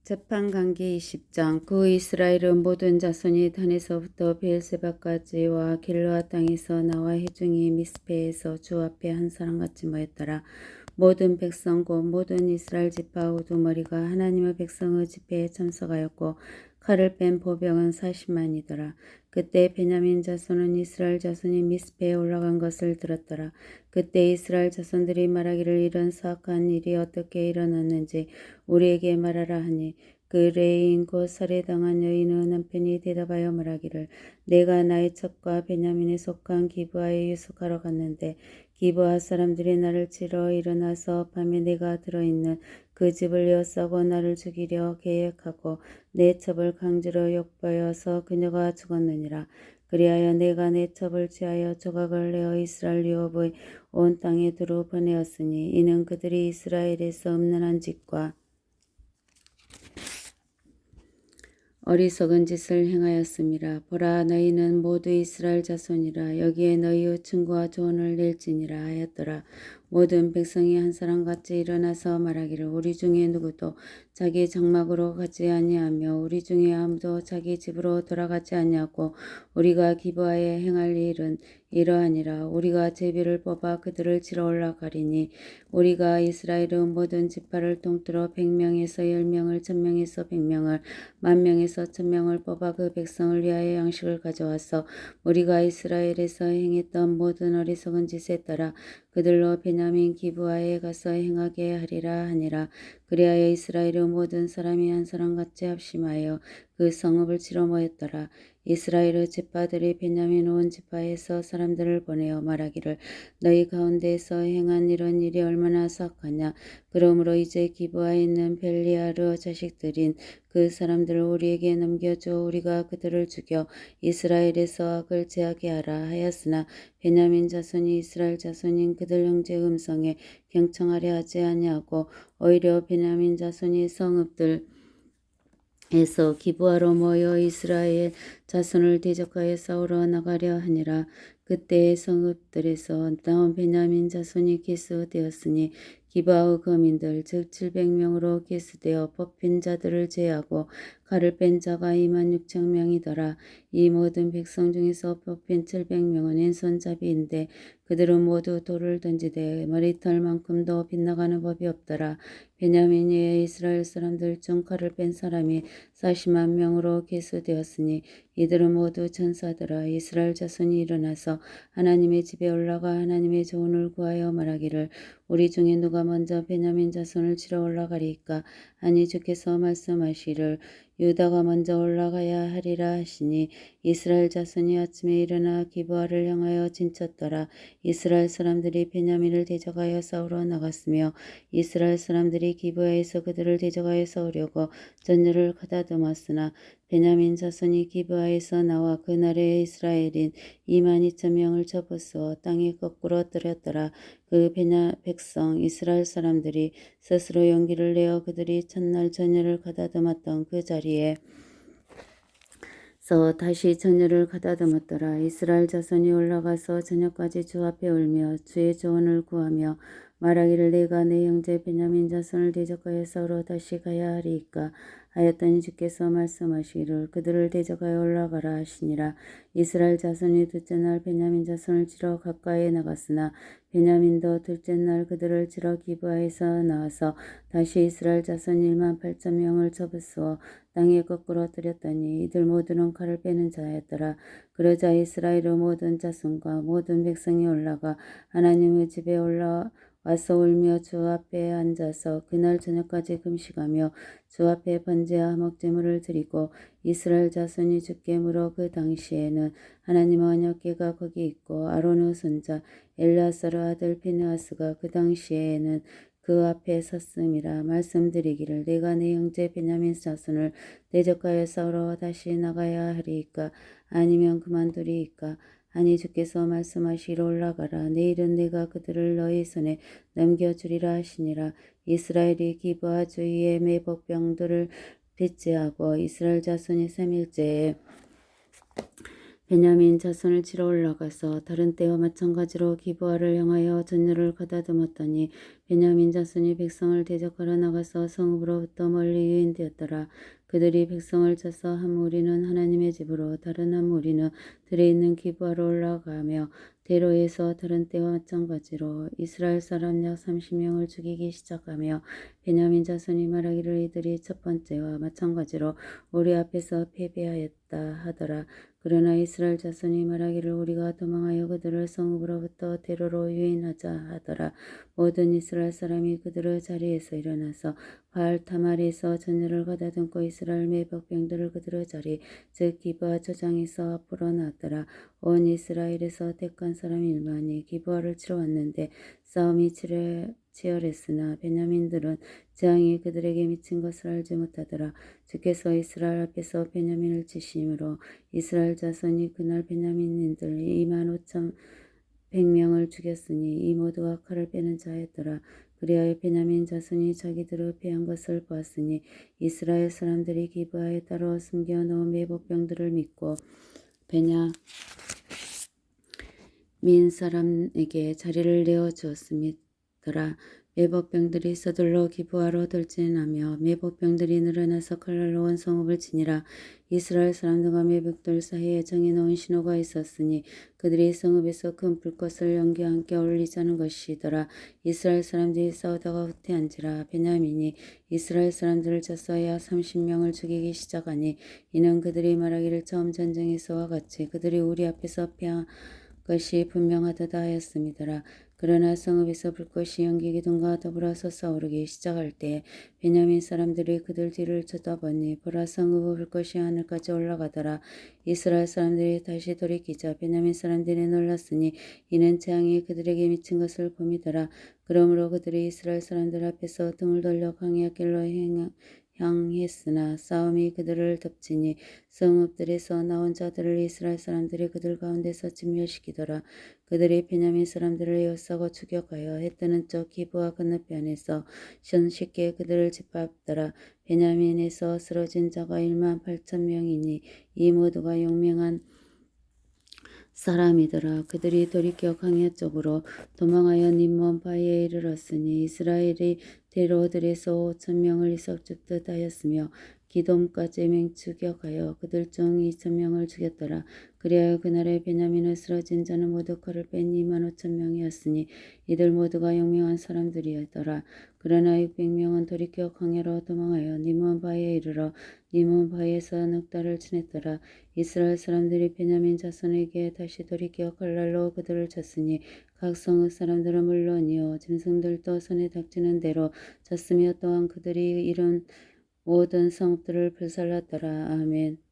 재판관계 20장. 그 이스라엘은 모든 자손이 단에서부터 베엘세바까지와 길르앗 땅에서 나와 해중이 미스페에서 주 앞에 한 사람같이 모였더라. 모든 백성 곧 모든 이스라엘 지파 우두머리가 하나님의 백성의 집회에 참석하였고 칼을 뺀 보병은 40만이더라. 그때 베냐민 자손은 이스라엘 자손이 미스페에 올라간 것을 들었더라. 그때 이스라엘 자손들이 말하기를 이런 사악한 일이 어떻게 일어났는지 우리에게 말하라 하니 그 레인 곧 살해당한 여인의 남편이 대답하여 말하기를 내가 나의 첩과 베냐민에 속한 기브아에 유숙하러 갔는데 기브아 사람들이 나를 치러 일어나서 밤에 내가 들어있는 그 집을 에워싸고 나를 죽이려 계획하고 내 첩을 강제로 욕보여서 그녀가 죽었느니라. 그리하여 내가 내 첩을 취하여 조각을 내어 이스라엘 유업의 온 땅에 두루 보내었으니 이는 그들이 이스라엘에서 음란한 짓과 어리석은 짓을 행하였음이라. 보라 너희는 모두 이스라엘 자손이라. 여기에 너희의 충고와 조언을 낼지니라 하였더라. 모든 백성이 한 사람같이 일어나서 말하기를 우리 중에 누구도 자기 장막으로 가지 아니하며 우리 중에 아무도 자기 집으로 돌아가지 아니하고 우리가 기브아에 행할 일은 이러하니라. 우리가 제비를 뽑아 그들을 치러 올라가리니 우리가 이스라엘의 모든 지파를 통틀어 100명에서 10명을 1000명에서 100명을 10,000명에서 1000명을 뽑아 그 백성을 위하여 양식을 가져와서 우리가 이스라엘에서 행했던 모든 어리석은 짓에 따라 그들로 베냐민 기브아에 가서 행하게 하리라 하니라. 그리하여 이스라엘의 모든 사람이 한 사람같이 합심하여 그 성읍을 치러 모였더라. 이스라엘의 지파들이 베냐민 온 지파에서 사람들을 보내어 말하기를 너희 가운데에서 행한 이런 일이 얼마나 사악하냐. 그러므로 이제 기브아에 있는 벨리아르 자식들인 그 사람들을 우리에게 넘겨줘 우리가 그들을 죽여 이스라엘에서 악을 제하게 하라 하였으나 베냐민 자손이 이스라엘 자손인 그들 형제의 음성에 경청하려 하지 아니하고 오히려 베냐민 자손이 성읍들 에서 기브아로 모여 이스라엘 자손을 대적하여 싸우러 나가려 하니라. 그때 성읍들에서 나온 베냐민 자손이 기수되었으니 기브아의 거민들 즉 700명으로 기수되어 뽑힌 자들을 제하고 칼을 뺀 자가 26,000명이더라. 이 모든 백성 중에서 뽑힌 700명은 왼손잡이인데 그들은 모두 돌을 던지되 머리털만큼도 빗나가는 법이 없더라. 베냐민 외에 이스라엘 사람들 중 칼을 뺀 사람이 40만 명으로 계수되었으니 이들은 모두 천사더라. 이스라엘 자손이 일어나서 하나님의 집에 올라가 하나님의 조언을 구하여 말하기를 우리 중에 누가 먼저 베냐민 자손을 치러 올라가리까. 아니 주께서 말씀하시를 유다가 먼저 올라가야 하리라 하시니 이스라엘 자손이 아침에 일어나 기브아를 향하여 진쳤더라. 이스라엘 사람들이 베냐민을 대적하여 싸우러 나갔으며 이스라엘 사람들이 기브아에서 그들을 대적하여 싸우려고 전열을 가다듬었으나 베냐민 자손이 기브아에서 나와 그날에 이스라엘인 22,000명을 쳐부수어 땅에 거꾸로 떨었더라. 그 백성 이스라엘 사람들이 스스로 용기를 내어 그들이 첫날 전열을 가다듬었던 그 자리에 다시 전열을 가다듬었더라. 이스라엘 자손이 올라가서 저녁까지 주 앞에 울며 주의 조언을 구하며 말하기를 내가 내 형제 베냐민 자손을 대적하여 싸우러 다시 가야 하리이까 하였더니 주께서 말씀하시기를 그들을 대적하여 올라가라 하시니라. 이스라엘 자손이 둘째 날 베냐민 자손을 치러 가까이에 나갔으나 베냐민도 둘째 날 그들을 치러 기브아에서 나와서 다시 이스라엘 자손 18,000명을 쳐부수어 땅에 거꾸로 떨었더니 이들 모두는 칼을 빼는 자였더라. 그러자 이스라엘의 모든 자손과 모든 백성이 올라가 하나님의 집에 와서 울며 주 앞에 앉아서 그날 저녁까지 금식하며 주 앞에 번제와 화목제물을 드리고 이스라엘 자손이 주께 물어 그 당시에는 하나님의 언약궤가 거기 있고 아론의 손자 엘르아사르 아들 피느하스가 그 당시에는 그 앞에 섰음이라. 말씀드리기를 내가 내 형제 베냐민 자손을 대적하여 싸우러 다시 나가야 하리이까 아니면 그만두리이까. 아니 주께서 말씀하시러 올라가라. 내일은 내가 그들을 너희 손에 넘겨주리라 하시니라. 이스라엘이 기브아 주위의 매복병들을 배치하고 이스라엘 자손이 3일째에 베냐민 자손을 치러 올라가서 다른 때와 마찬가지로 기브아를 향하여 전열을 가다듬었더니 베냐민 자손이 백성을 대적하러 나가서 성읍으로부터 멀리 유인되었더라. 그들이 백성을 쳐서 한 무리는 하나님의 집으로 다른 한 무리는 들에 있는 기브아로 올라가며 대로에서 다른 때와 마찬가지로 이스라엘 사람 약 30명을 죽이기 시작하며 베냐민 자손이 말하기를 이들이 첫 번째와 마찬가지로 우리 앞에서 패배하였다 하더라. 그러나 이스라엘 자손이 말하기를 우리가 도망하여 그들을 성읍으로부터 대로로 유인하자 하더라. 모든 이스라엘 사람이 그들의 자리에서 일어나서 바알 타말에서 전열을 가다듬고 이스라엘 매복병들을 그들의 자리 즉 기브아 저장에서 앞으로 나왔더라. 온 이스라엘에서 택한 사람 1만이 기브아를 치러 왔는데 싸움이 치열했으나 베냐민들은 재앙이 그들에게 미친 것을 알지 못하더라. 주께서 이스라엘 앞에서 베냐민을 치심으로 이스라엘 자손이 그날 베냐민인들 2만 5천 100명을 죽였으니 이 모두가 칼을 빼는 자였더라. 그리하여 베냐민 자손이 자기들의 패한 것을 보았으니 이스라엘 사람들이 기브아에 따라 숨겨놓은 매복병들을 믿고 베냐민 사람에게 자리를 내어주었음이더라. 매복병들이 서둘러 기브아로 돌진하며 매복병들이 늘어나서 칼날로 온 성읍을 치니라. 이스라엘 사람들과 매복들 사이에 정해놓은 신호가 있었으니 그들이 성읍에서 큰 불꽃을 연기와 함께 올리자는 것이더라. 이스라엘 사람들이 싸우다가 후퇴한지라. 베냐민이 이스라엘 사람들을 쳐서 약 30명을 죽이기 시작하니 이는 그들이 말하기를 처음 전쟁에서와 같이 그들이 우리 앞에서 패한 것이 분명하도다 하였음이더라. 그러나 성읍에서 불꽃이 연기 기둥과 더불어 솟아오르기 시작할 때 베냐민 사람들이 그들 뒤를 쳐다보니 보라 성읍의 불꽃이 하늘까지 올라가더라. 이스라엘 사람들이 다시 돌이키자 베냐민 사람들이 놀랐으니 이는 재앙이 그들에게 미친 것을 봄이더라. 그러므로 그들이 이스라엘 사람들 앞에서 등을 돌려 광야 길로 향했으나 싸움이 그들을 덮치니 성읍들에서 나온 자들을 이스라엘 사람들이 그들 가운데서 진멸시키더라. 그들이 베냐민 사람들을 에워싸고 추격하여 해 뜨는 쪽 기브아 건너편에서 손쉽게 그들을 짓밟더라. 베냐민에서 쓰러진 자가 1만 8천 명이니 이 모두가 용맹한 사람이더라. 그들이 돌이켜 광야 쪽으로 도망하여 림몬 바위에 이르렀으니 이스라엘이 대로들에서 5천 명을 이석 죽듯 하였으며 기돔까지 맹추격하여 그들 중 2천 명을 죽였더라. 그리하여 그날에 베냐민을 쓰러진 자는 모두 칼을 뺀 2만 5천 명이었으니 이들 모두가 용맹한 사람들이었더라. 그러나 600명은 돌이켜 광야로 도망하여 림몬 바위에 이르러 림몬 바위에서 넉 달을 지냈더라. 이스라엘 사람들이 베냐민 자손에게 다시 돌이켜 칼날로 그들을 쳤으니 각 성읍 사람들은 물론이요 짐승들도 손에 닥치는 대로 쳤으며 또한 그들이 이룬 모든 성읍들을 불살랐더라. 아멘.